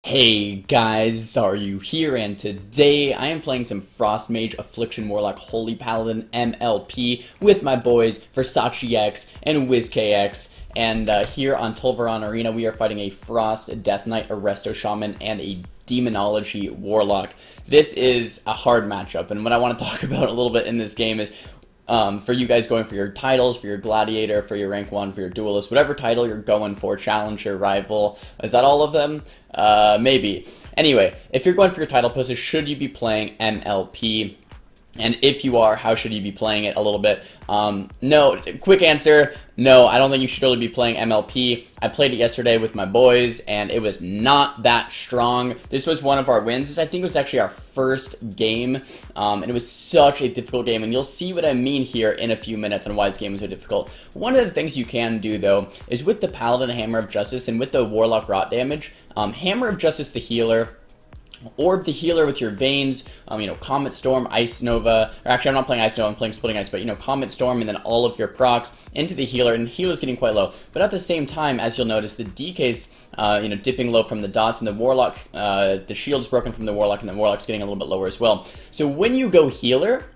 Hey guys, Xaryu here, and today I am playing some Frost Mage, Affliction Warlock, Holy Paladin, MLP with my boys Versace X and WizKX. And here on Tulvaron Arena, we are fighting a Frost, Death Knight, Arresto Shaman, and a Demonology Warlock. This is a hard matchup, and what I want to talk about a little bit in this game is for you guys going for your titles, for your Gladiator, for your Rank 1, for your Duelist, whatever title you're going for, Challenger, Rival. Is that all of them? Maybe. Anyway, if you're going for your title posts, should you be playing MLP? And if you are, how should you be playing it a little bit? No, quick answer, no, I don't think you should really be playing MLP. I played it yesterday with my boys, and it was not that strong. This was one of our wins. I think it was actually our first game, and it was such a difficult game, and you'll see what I mean here in a few minutes on why this game was so difficult. One of the things you can do, though, is with the Paladin Hammer of Justice and with the Warlock Rot damage, Hammer of Justice the healer, Orb the healer with your Veins, Comet Storm, Ice Nova, or actually I'm not playing Ice Nova, I'm playing Splitting Ice, but Comet Storm and then all of your procs into the healer, and the healer's getting quite low. But at the same time, as you'll notice, the DK's, dipping low from the dots, and the Warlock, the shield's broken from the Warlock, and the Warlock's getting a little bit lower as well. So when you go healer,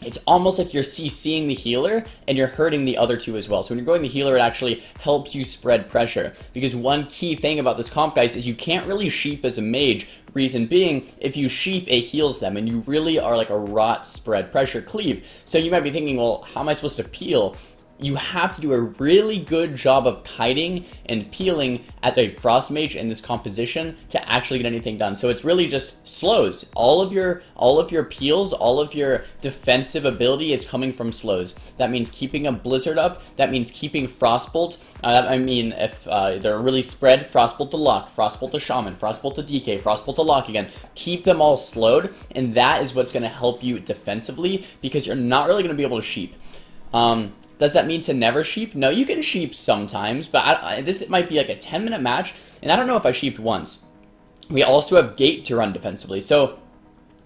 it's almost like you're CCing the healer and you're hurting the other two as well. So when you're going the healer, it actually helps you spread pressure. Because one key thing about this comp, guys, is you can't really sheep as a mage. Reason being, if you sheep, it heals them, and you really are like a rot spread pressure cleave. So you might be thinking, well, how am I supposed to peel? You have to do a really good job of kiting and peeling as a Frost Mage in this composition to actually get anything done. So it's really just slows. All of your peels, all of your defensive ability is coming from slows. That means keeping a Blizzard up. That means keeping Frostbolt. If they're really spread, Frostbolt to Lock, Frostbolt to Shaman, Frostbolt to DK, Frostbolt to Lock again. Keep them all slowed, and that is what's going to help you defensively, because you're not really going to be able to sheep. Does that mean to never sheep? No, you can sheep sometimes, but this might be like a 10-minute match, and I don't know if I sheeped once. We also have Gate to run defensively, so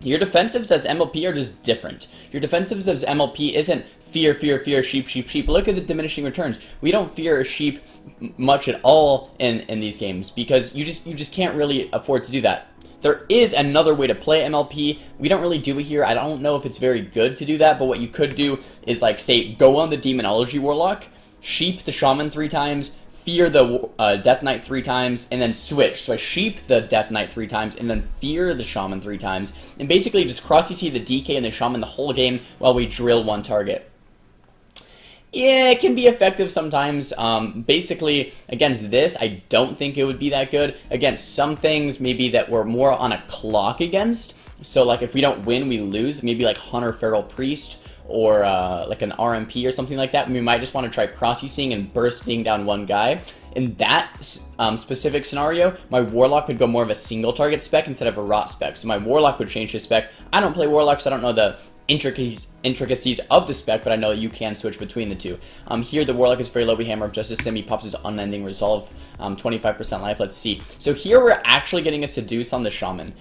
your defensives as MLP are just different. Your defensives as MLP isn't fear, fear, fear, sheep, sheep, sheep. Look at the diminishing returns. We don't fear sheep much at all in these games, because you just can't really afford to do that. There is another way to play MLP. We don't really do it here. I don't know if it's very good to do that, but what you could do is, like, say, go on the Demonology Warlock, sheep the Shaman 3 times, fear the Death Knight 3 times, and then switch. So I sheep the Death Knight 3 times, and then fear the Shaman 3 times, and basically just cross-CC the DK and the Shaman the whole game while we drill one target. Yeah, it can be effective sometimes. Basically, against this, I don't think it would be that good. Against some things, maybe that we're more on a clock against. So, like, if we don't win, we lose. Maybe like Hunter Feral Priest, or like an RMP or something like that. We might just want to try cross-CCing and bursting down one guy. In that specific scenario, my Warlock would go more of a single target spec instead of a rot spec. So my Warlock would change his spec. I don't play Warlock, so I don't know the intricacies of the spec, but I know that you can switch between the two. Here the Warlock is very low. We Hammer of Justice him. He pops his Unending Resolve, 25% life. Let's see. So here we're actually getting a Seduce on the Shaman.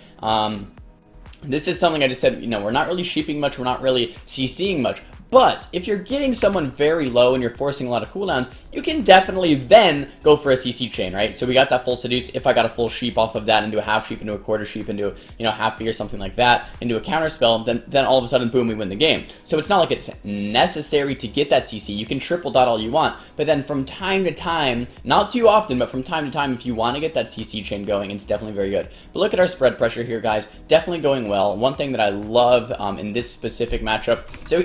This is something I just said, we're not really sheeping much, we're not really CCing much. But if you're getting someone very low and you're forcing a lot of cooldowns, you can definitely then go for a CC chain, right? So we got that full Seduce. If I got a full sheep off of that, into a half sheep, into a quarter sheep, into half fear, something like that, into a counter spell, then all of a sudden, boom, we win the game. So it's not like it's necessary to get that CC. You can triple dot all you want, but then from time to time, not too often, but from time to time, if you want to get that CC chain going, it's definitely very good. But look at our spread pressure here, guys. Definitely going well. One thing that I love in this specific matchup, so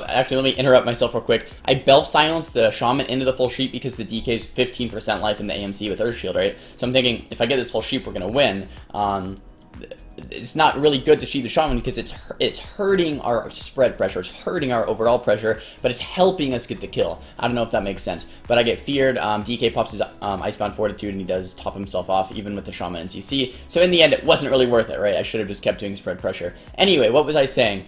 actually, let me interrupt myself real quick. I Belf Silence the Shaman into the full sheep because the DK is 15% life in the AMC with Earth Shield, right? So I'm thinking, if I get this full sheep, we're going to win. It's not really good to sheep the Shaman because it's hurting our spread pressure, it's hurting our overall pressure, but it's helping us get the kill. I don't know if that makes sense, but I get feared. DK pops his Icebound Fortitude, and he does top himself off even with the Shaman and CC. So in the end, it wasn't really worth it, right? I should have just kept doing spread pressure. Anyway, what was I saying?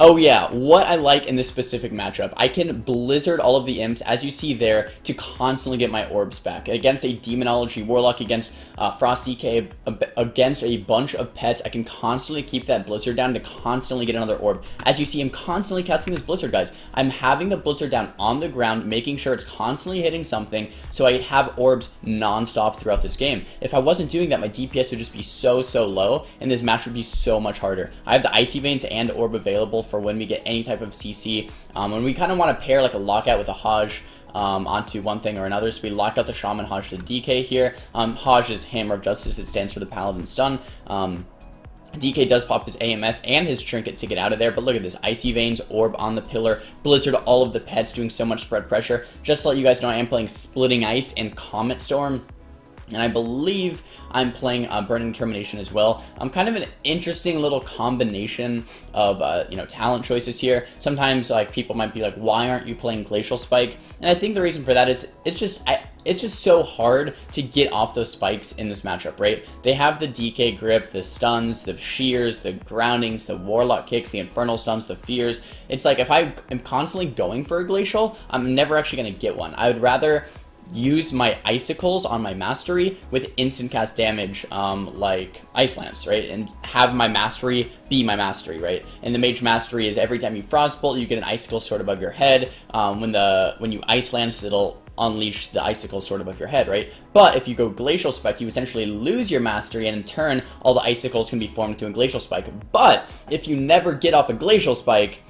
Oh yeah, what I like in this specific matchup, I can blizzard all of the imps, as you see there, to constantly get my orbs back. Against a Demonology Warlock, against Frost DK, against a bunch of pets, I can constantly keep that blizzard down to constantly get another orb. As you see, I'm constantly casting this blizzard, guys. I'm having the blizzard down on the ground, making sure it's constantly hitting something, so I have orbs non-stop throughout this game. If I wasn't doing that, my DPS would just be so low, and this match would be so much harder. I have the Icy Veins and orb available for when we get any type of CC, and we kind of want to pair like a lockout with a Hajj onto one thing or another. So we locked out the Shaman, Hajj to DK here. Hajj is Hammer of Justice. It stands for the Paladin Stun. DK does pop his AMS and his Trinket to get out of there, but look at this. Icy Veins, Orb on the Pillar, Blizzard all of the pets, doing so much spread pressure. Just to let you guys know, I am playing Splitting Ice and Comet Storm. And I believe I'm playing Burning Determination as well. Kind of an interesting little combination of talent choices here. Sometimes like people might be like, why aren't you playing Glacial Spike? And I think the reason for that is it's just so hard to get off those spikes in this matchup, right? They have the DK grip, the stuns, the shears, the groundings, the warlock kicks, the infernal stuns, the fears. It's like if I am constantly going for a glacial, I'm never actually going to get one. I would rather use my icicles on my mastery with instant cast damage like Ice Lance, right? And have my mastery be my mastery, right? And the mage mastery is every time you frostbolt, you get an icicle sword above your head. When you Ice Lance, it'll unleash the icicle sword above your head, right? But if you go Glacial Spike, you essentially lose your mastery, and in turn, all the icicles can be formed into a Glacial Spike. But if you never get off a Glacial Spike,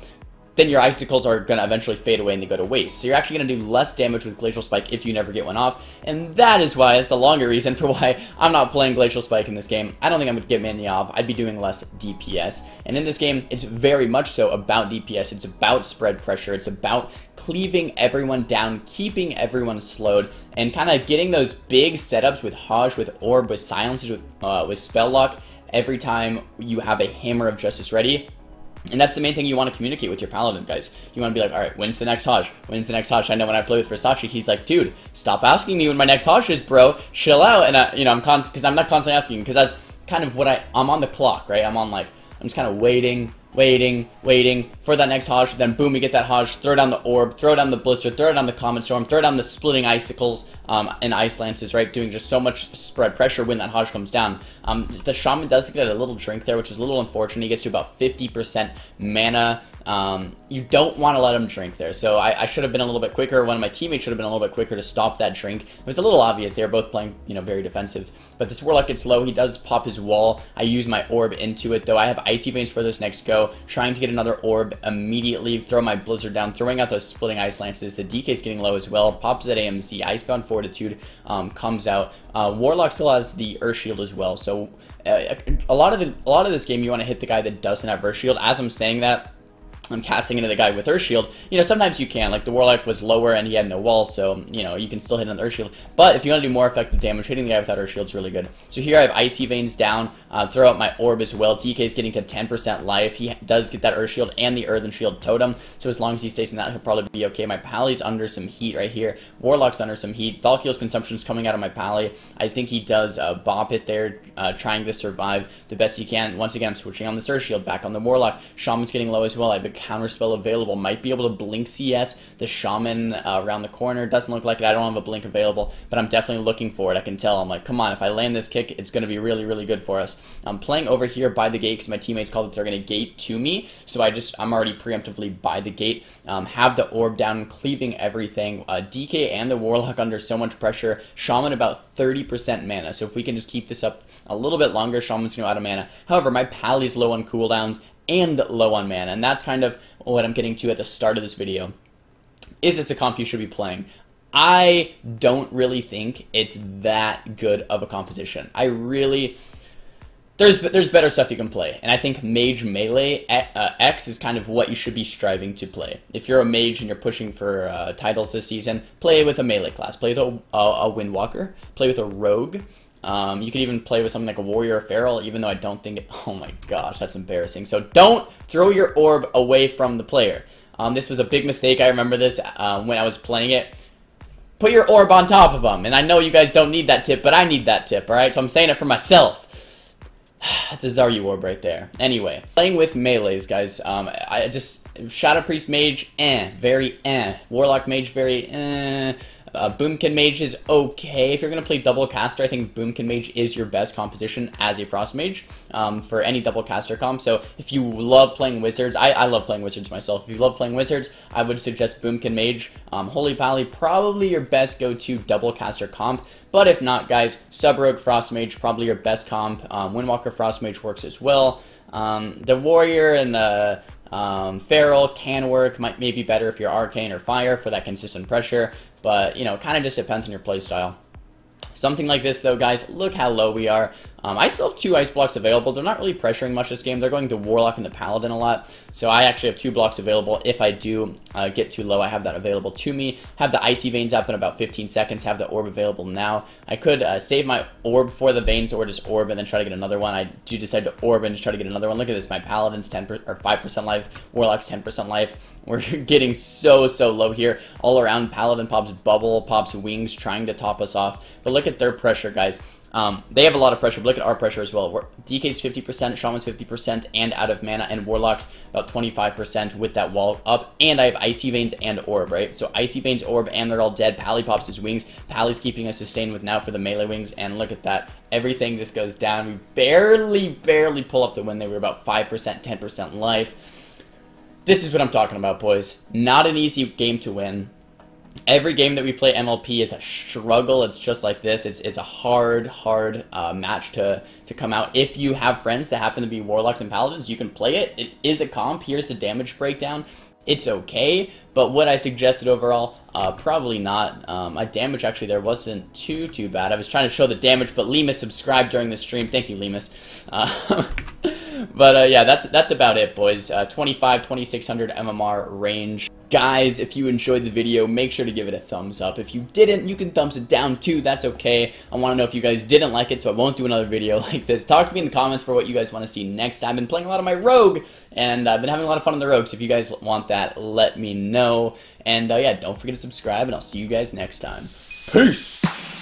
then your icicles are going to eventually fade away and they go to waste. So you're actually going to do less damage with Glacial Spike if you never get one off. And that is why, it's the longer reason for why I'm not playing Glacial Spike in this game. I don't think I'm going to get many off. I'd be doing less DPS. And in this game, it's very much so about DPS. It's about spread pressure. It's about cleaving everyone down, keeping everyone slowed, and kind of getting those big setups with Hajj, with Orb, with Silences, with Spell Lock every time you have a Hammer of Justice ready. And that's the main thing you want to communicate with your Paladin, guys. You want to be like, alright, when's the next Hajj? When's the next Hajj? I know when I play with Versace, he's like, dude, stop asking me when my next Hajj is, bro. Chill out. And, because I'm not constantly asking, because that's kind of what I'm on the clock, right? I'm just kind of waiting for that next Hajj. Then boom, we get that Hajj, throw down the Orb, throw down the Blizzard, throw down the Comet Storm, throw down the Splitting Icicles and Ice Lances, right? Doing just so much spread pressure when that Hajj comes down. The Shaman does get a little drink there, which is a little unfortunate. He gets to about 50% mana. You don't want to let him drink there. So I should have been a little bit quicker. One of my teammates should have been a little bit quicker to stop that drink. It was a little obvious. They were both playing, very defensive. But this Warlock gets low. He does pop his wall. I use my Orb into it, though. I have Icy Veins for this next go. Trying to get another Orb immediately. Throw my Blizzard down. Throwing out those Splitting Ice Lances. The DK's getting low as well. Pops that AMC. Icebound Fortitude comes out. Warlock still has the Earth Shield as well. So a lot of this game, you want to hit the guy that doesn't have Earth Shield. As I'm saying that, I'm casting into the guy with Earth Shield. Sometimes you can. Like, the Warlock was lower and he had no wall, so, you can still hit on the Earth Shield. But if you want to do more effective damage, hitting the guy without Earth Shield is really good. So here I have Icy Veins down. Throw out my Orb as well. DK is getting to 10% life. He does get that Earth Shield and the Earthen Shield Totem. So as long as he stays in that, he'll probably be okay. My Pally's under some heat right here. Warlock's under some heat. Thalkiel's consumption is coming out of my Pally. I think he does bop it there, trying to survive the best he can. Once again, I'm switching on the Earth Shield, back on the Warlock. Shaman's getting low as well. I have a counter spell available. Might be able to blink CS the Shaman around the corner. Doesn't look like it. I don't have a blink available, but I'm definitely looking for it. I can tell. I'm like, come on, if I land this kick, it's going to be really, really good for us. I'm playing over here by the gate because my teammates called that they're going to gate to me, so I'm already preemptively by the gate. Have the Orb down, cleaving everything. DK and the Warlock under so much pressure. Shaman about 30% mana, so if we can just keep this up a little bit longer, Shaman's going to go out of mana. However, my Pally's low on cooldowns and low on mana, and that's kind of what I'm getting to at the start of this video. Is this a comp you should be playing? I don't really think it's that good of a composition. There's better stuff you can play, and I think Mage Melee X is kind of what you should be striving to play. If you're a mage and you're pushing for titles this season, play with a melee class. Play with a Windwalker. Play with a Rogue. You could even play with something like a Warrior or Feral, even though I don't think it... Oh my gosh, that's embarrassing. So don't throw your Orb away from the player. This was a big mistake. I remember this when I was playing it. Put your Orb on top of them. And I know you guys don't need that tip, but I need that tip, alright? So I'm saying it for myself. It's a Xaryu orb right there. Anyway, playing with melees, guys. I just Shadow Priest Mage, very Warlock Mage, very Boomkin Mage is okay. If you're going to play double caster, I think Boomkin Mage is your best composition as a Frost Mage for any double caster comp. So if you love playing Wizards, I love playing Wizards myself. If you love playing Wizards, I would suggest Boomkin Mage. Holy Pally, probably your best go-to double caster comp. But if not, guys, Sub-Rogue Frost Mage, probably your best comp. Windwalker Frost Mage works as well. The Warrior and the Feral can work, might maybe better if you're Arcane or Fire for that consistent pressure, but you know, it kind of just depends on your playstyle. Something like this though, guys, look how low we are. I still have 2 ice blocks available. They're not really pressuring much this game. They're going to Warlock and the Paladin a lot. So I actually have 2 blocks available. If I do get too low, I have that available to me. Have the Icy Veins up in about 15 seconds. Have the Orb available now. I could save my Orb for the Veins or just Orb and then try to get another one. I do decide to Orb and just try to get another one. Look at this. My Paladin's 10% or 5% life. Warlock's 10% life. We're getting so low here. All around, Paladin pops Bubble, pops Wings, trying to top us off. But look at their pressure, guys. They have a lot of pressure, but look at our pressure as well. DK's 50%, Shaman's 50%, and out of mana, and Warlock's about 25% with that wall up. And I have Icy Veins and Orb, right? So Icy Veins, Orb, and they're all dead. Pally pops his Wings. Pally's keeping us sustained with now for the melee wings, and look at that. Everything just goes down. We barely pull off the win. They were about 5%, 10% life. This is what I'm talking about, boys. Not an easy game to win. Every game that we play MLP is a struggle. It's just like this. It's a hard match to come out. If you have friends that happen to be Warlocks and Paladins, you can play it. It is a comp. Here's the damage breakdown. It's okay, but what I suggested overall, probably not. My damage actually there wasn't too bad. I was trying to show the damage, but Lemus subscribed during the stream. Thank you, Lemus. But yeah, that's about it, boys. 2600 MMR range. Guys, if you enjoyed the video, make sure to give it a thumbs up. If you didn't, you can thumbs it down too. That's okay. I want to know if you guys didn't like it, so I won't do another video like this. Talk to me in the comments for what you guys want to see next. I've been playing a lot of my Rogue, and I've been having a lot of fun on the Rogue, so if you guys want that, let me know. And yeah, don't forget to subscribe, and I'll see you guys next time. Peace!